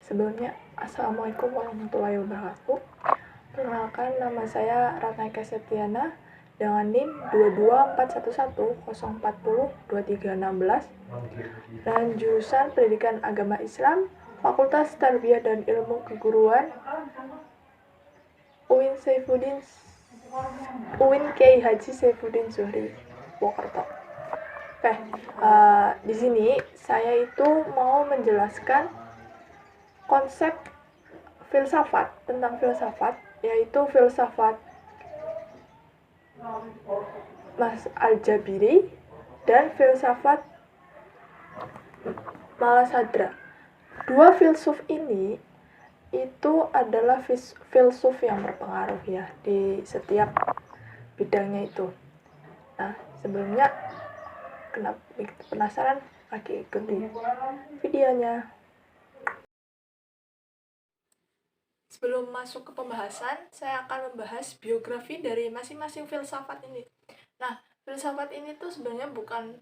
Sebelumnya, Assalamualaikum warahmatullahi wabarakatuh. Perkenalkan, nama saya Ratna Eka Septiana dengan NIM 22411040236 dan jurusan Pendidikan Agama Islam, Fakultas Tarbiyah dan Ilmu Keguruan, UIN Kiai Haji Saifuddin Zuhri, Purwokerto. Oke, di sini saya itu mau menjelaskan konsep filsafat, tentang filsafat, yaitu filsafat Mas Al-Jabiri dan filsafat Malasadra. Dua filsuf ini itu adalah filsuf yang berpengaruh ya di setiap bidangnya itu. Nah, sebelumnya kenapa penasaran? Lagi ikuti videonya. Sebelum masuk ke pembahasan, saya akan membahas biografi dari masing-masing filsafat ini. Nah, filsafat ini tuh sebenarnya bukan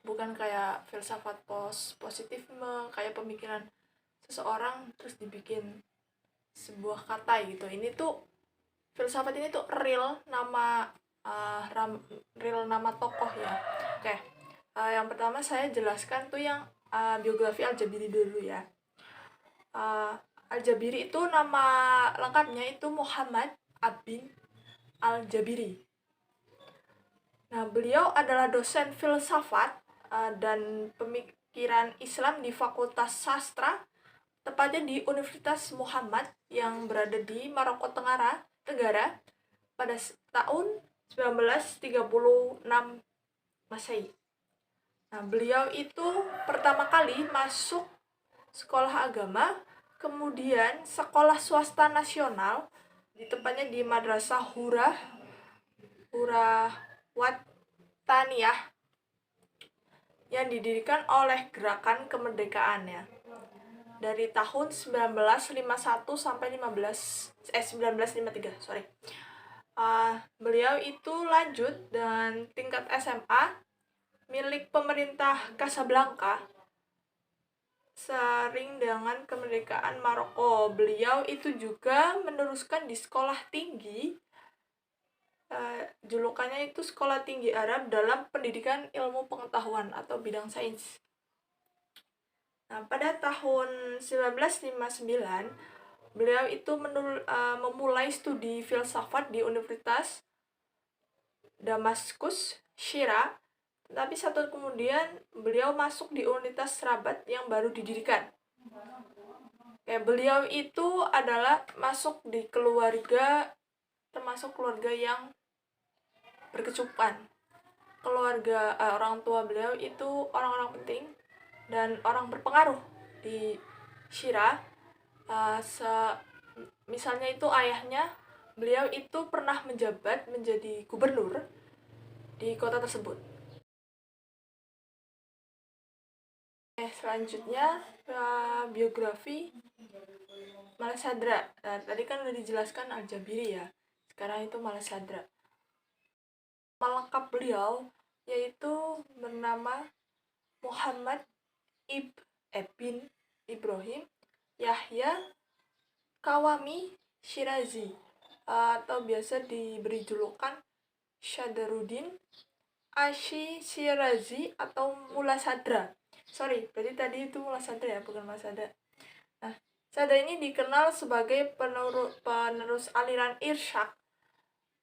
bukan kayak filsafat positifme, kayak pemikiran seseorang terus dibikin sebuah kata gitu. Ini tuh filsafat ini tuh real nama tokoh ya. Oke. Yang pertama saya jelaskan tuh yang biografi Al-Jabiri dulu ya. Al-Jabiri itu nama lengkapnya itu Muhammad Abin Al-Jabiri. Nah, beliau adalah dosen filsafat dan pemikiran Islam di Fakultas Sastra, tepatnya di Universitas Muhammad yang berada di Maroko Tenggara pada tahun 1936 Masehi. Nah, beliau itu pertama kali masuk sekolah agama, kemudian sekolah swasta nasional, tepatnya di Madrasah Wattaniyah yang didirikan oleh Gerakan Kemerdekaan ya. Dari tahun 1951 sampai 1953, beliau itu lanjut dan tingkat SMA milik pemerintah Casablanca sering dengan kemerdekaan Maroko. Beliau itu juga meneruskan di sekolah tinggi, julukannya itu Sekolah Tinggi Arab dalam pendidikan ilmu pengetahuan atau bidang sains. Nah, pada tahun 1959, beliau itu memulai studi filsafat di Universitas Damaskus, Syria, tapi satu kemudian beliau masuk di Universitas Rabat yang baru didirikan. Beliau itu adalah masuk di termasuk keluarga yang berkecukupan. Keluarga orang tua beliau itu orang-orang penting dan orang berpengaruh di Syria. Misalnya itu ayahnya, beliau itu pernah menjabat menjadi gubernur di kota tersebut. Selanjutnya biografi Malasadra. Nah, tadi kan udah dijelaskan Al-Jabiri ya. Sekarang itu Malasadra. Nama lengkap beliau yaitu bernama Muhammad bin Ibrahim Yahya Kawami Shirazi, atau biasa diberi julukan Syadaruddin Ashi Shirazi atau Mulasadra. Berarti tadi itu Mulasadra ya, bukan Malasadra. Nah, Sadra ini dikenal sebagai penerus aliran Irsyad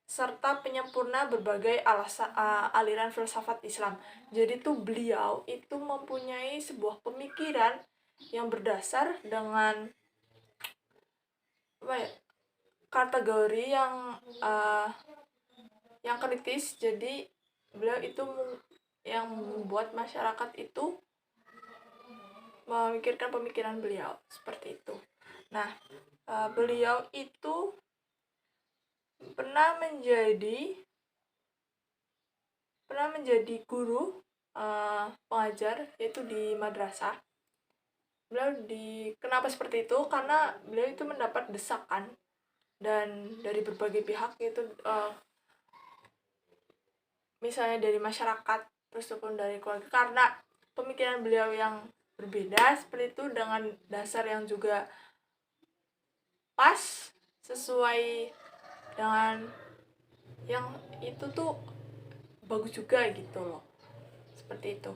serta penyempurna berbagai aliran filsafat Islam. Jadi tuh beliau itu mempunyai sebuah pemikiran yang berdasar dengan kategori yang kritis. Jadi beliau itu yang membuat masyarakat itu memikirkan pemikiran beliau seperti itu. Nah, beliau itu pernah menjadi guru pengajar yaitu di madrasah. Kenapa seperti itu? Karena beliau itu mendapat desakan dan dari berbagai pihak, yaitu misalnya dari masyarakat, terus ataupun dari keluarga, karena pemikiran beliau yang berbeda seperti itu, dengan dasar yang juga pas sesuai dengan yang itu tuh bagus juga gitu loh, seperti itu.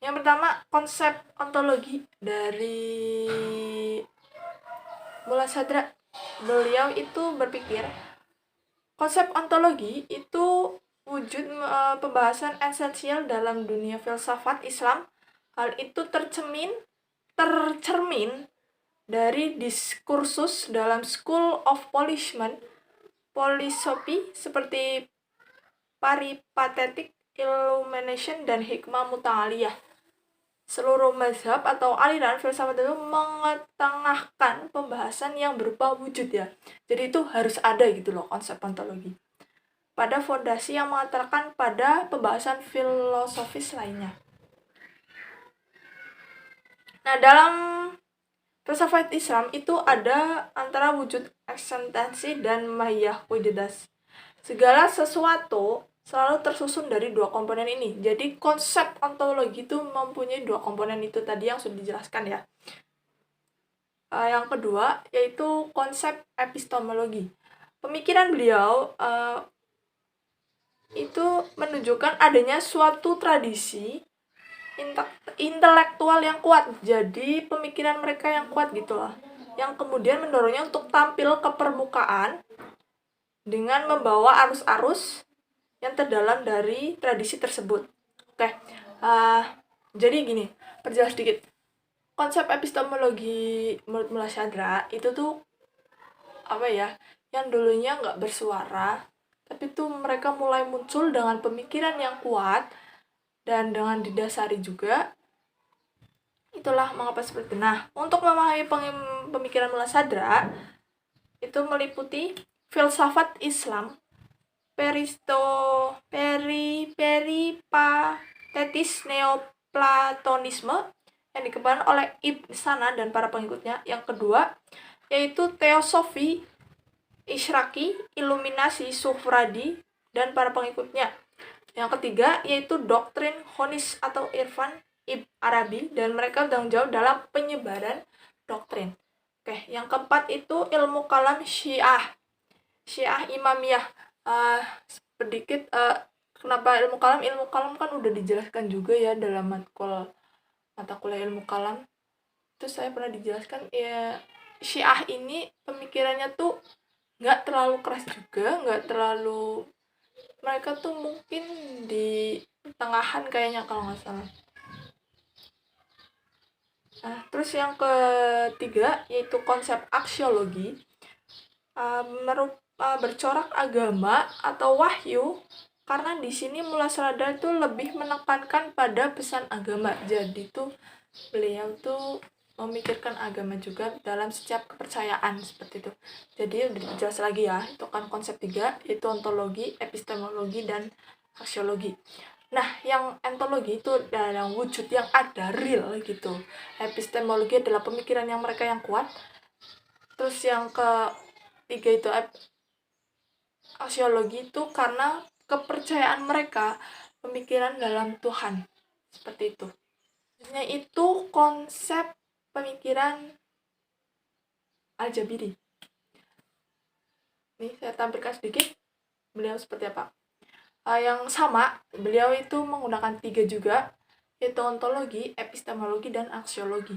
Yang pertama, konsep ontologi dari Mullah Sadra. Beliau itu berpikir konsep ontologi itu wujud pembahasan esensial dalam dunia filsafat Islam. Hal itu tercermin dari diskursus dalam School of Polishman, Philosophy seperti Peripatetic, Illumination, dan Hikmah Muta'aliyah. Seluruh mazhab atau aliran filsafat itu mengetengahkan pembahasan yang berupa wujud ya. Jadi itu harus ada gitu loh konsep ontologi. Pada fondasi yang mengatakan pada pembahasan filosofis lainnya. Nah, dalam filsafat Islam itu ada antara wujud eksistensi dan mahiyah wujudas. Segala sesuatu selalu tersusun dari dua komponen ini. Jadi konsep ontologi itu mempunyai dua komponen itu tadi yang sudah dijelaskan ya. Yang kedua yaitu konsep epistemologi. Pemikiran beliau itu menunjukkan adanya suatu tradisi intelektual yang kuat. Jadi pemikiran mereka yang kuat gitu lah. Yang kemudian mendorongnya untuk tampil ke permukaan dengan membawa arus-arus yang terdalam dari tradisi tersebut. Oke, jadi gini, perjelas sedikit. Konsep epistemologi menurut Mullah Sadra itu tuh apa ya, yang dulunya nggak bersuara, tapi tuh mereka mulai muncul dengan pemikiran yang kuat dan dengan didasari juga. Itulah mengapa seperti itu. Nah, untuk memahami pemikiran Mullah Sadra itu meliputi filsafat Islam, peripatetis neoplatonisme yang dikembangkan oleh Ibn Sina dan para pengikutnya. Yang kedua yaitu teosofi Isyraqi, iluminasi Sufradi dan para pengikutnya. Yang ketiga yaitu doktrin Khonis atau Irfan Ibn Arabi dan mereka bertanggung jawab dalam penyebaran doktrin. Oke, yang keempat itu ilmu kalam Syiah Imamiyah. Sedikit kenapa ilmu kalam kan udah dijelaskan juga ya dalam mata kuliah ilmu kalam. Terus saya pernah dijelaskan ya, Syiah ini pemikirannya tuh nggak terlalu keras juga, nggak terlalu, mereka tuh mungkin di pertengahan kayaknya kalau nggak salah. Nah, terus yang ketiga yaitu konsep aksiologi, bercorak agama atau wahyu, karena di sini Mullah Sadra itu lebih menekankan pada pesan agama. Jadi tuh beliau tuh memikirkan agama juga dalam setiap kepercayaan seperti itu. Jadi udah jelas lagi ya, itu kan konsep tiga, yaitu ontologi, epistemologi, dan aksiologi. Nah, yang ontologi itu adalah wujud yang ada, real gitu. Epistemologi adalah pemikiran yang mereka yang kuat. Terus yang ketiga itu aksiologi itu karena kepercayaan mereka, pemikiran dalam Tuhan, seperti itu. Itu konsep pemikiran Al-Jabiri. Nih saya tampilkan sedikit beliau seperti apa. Yang sama, beliau itu menggunakan tiga juga, yaitu ontologi, epistemologi, dan aksiologi.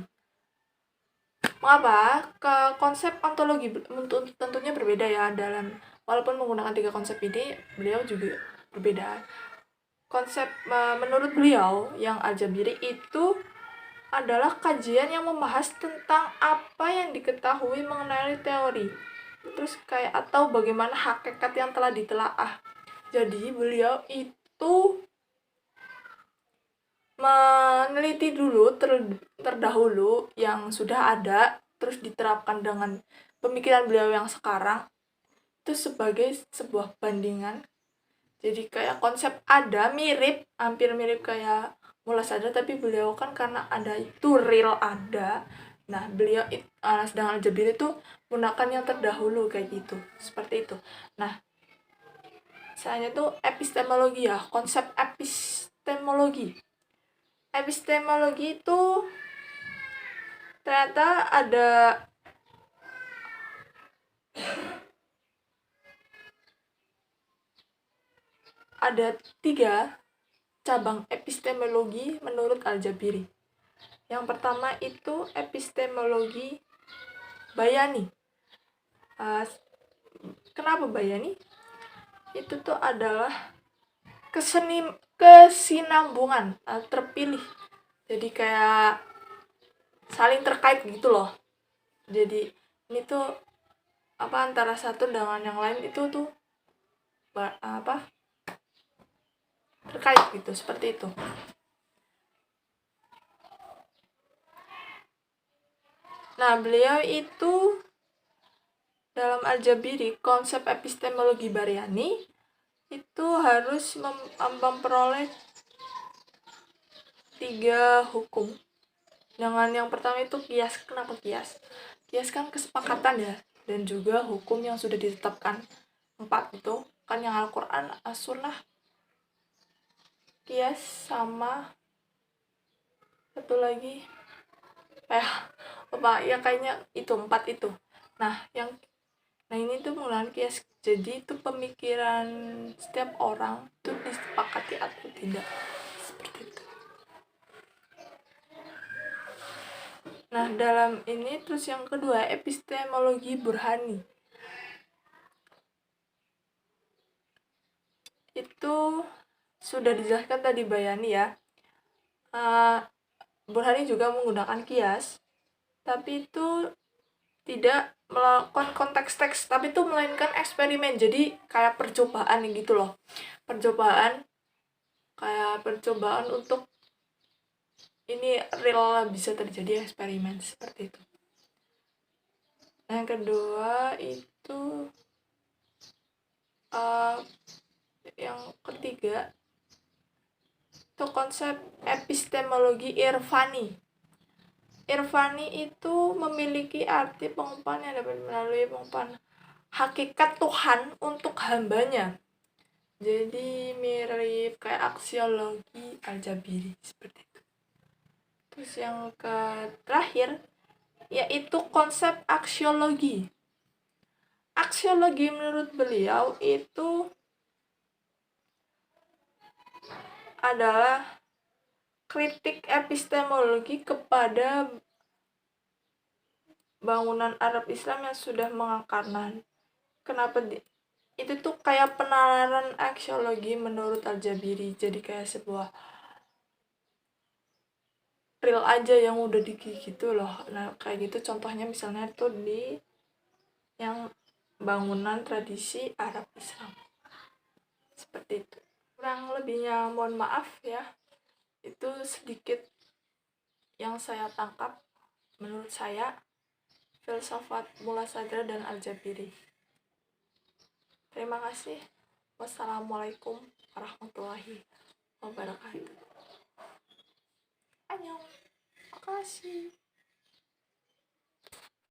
Mengapa? Konsep ontologi tentunya berbeda ya, dalam walaupun menggunakan tiga konsep ini, beliau juga berbeda. Konsep menurut beliau yang Al-Jabiri itu adalah kajian yang membahas tentang apa yang diketahui mengenai teori, terus kayak atau bagaimana hakikat yang telah ditelaah. Jadi beliau itu meneliti dulu terdahulu yang sudah ada, terus diterapkan dengan pemikiran beliau yang sekarang, itu sebagai sebuah bandingan. Jadi kayak konsep ada hampir mirip kayak Mullah Sadra, tapi beliau kan karena ada itu real ada. Nah, beliau sedang Al-Jabiri itu menggunakan yang terdahulu kayak gitu, seperti itu. Nah, misalnya tuh epistemologi ya, konsep epistemologi. Epistemologi itu ternyata ada 3 cabang epistemologi menurut Al-Jabiri. Yang pertama itu epistemologi bayani. Kenapa bayani? Itu tuh adalah kesinambungan terpilih. Jadi kayak saling terkait gitu loh. Jadi ini tuh antara satu dengan yang lain itu tuh terkait gitu, seperti itu. Nah, beliau itu dalam Al-Jabiri, konsep epistemologi Baryani itu harus memperoleh 3 hukum. Dengan yang pertama itu kias. Kenapa kias? Kias kan kesepakatan ya, dan juga hukum yang sudah ditetapkan. 4 itu kan yang Al-Quran, As-Sunnah, kias, sama satu lagi kayaknya itu 4 itu. Nah ini tuh menggunakan kias. Jadi itu pemikiran setiap orang itu disepakati atau tidak, seperti itu. Nah, dalam ini terus yang kedua epistemologi burhani. Itu sudah dijelaskan tadi Bayani ya. Burhani juga menggunakan kias, tapi itu tidak melakukan konteks teks, tapi itu melainkan eksperimen. Jadi kayak percobaan gitu loh. Percobaan untuk ini real bisa terjadi eksperimen, seperti itu. Yang kedua itu yang ketiga itu konsep epistemologi irfani. Irfani itu memiliki arti pengungkapan yang dapat melalui pengungkapan hakikat Tuhan untuk hambanya. Jadi mirip kayak aksiologi Al-Jabiri, seperti itu. Terus yang terakhir yaitu konsep aksiologi. Aksiologi menurut beliau itu adalah kritik epistemologi kepada bangunan Arab Islam yang sudah mengakarna. Kenapa itu tuh kayak penalaran aksiologi menurut Al-Jabiri. Jadi kayak sebuah real aja yang udah gitu loh. Nah kayak gitu contohnya misalnya tuh di yang bangunan tradisi Arab Islam, seperti itu. Kurang lebihnya mohon maaf ya, itu sedikit yang saya tangkap menurut saya filsafat Mula Sadra dan Al-Jabiri. Terima kasih. Wassalamualaikum warahmatullahi wabarakatuh. Annyeong. Makasih.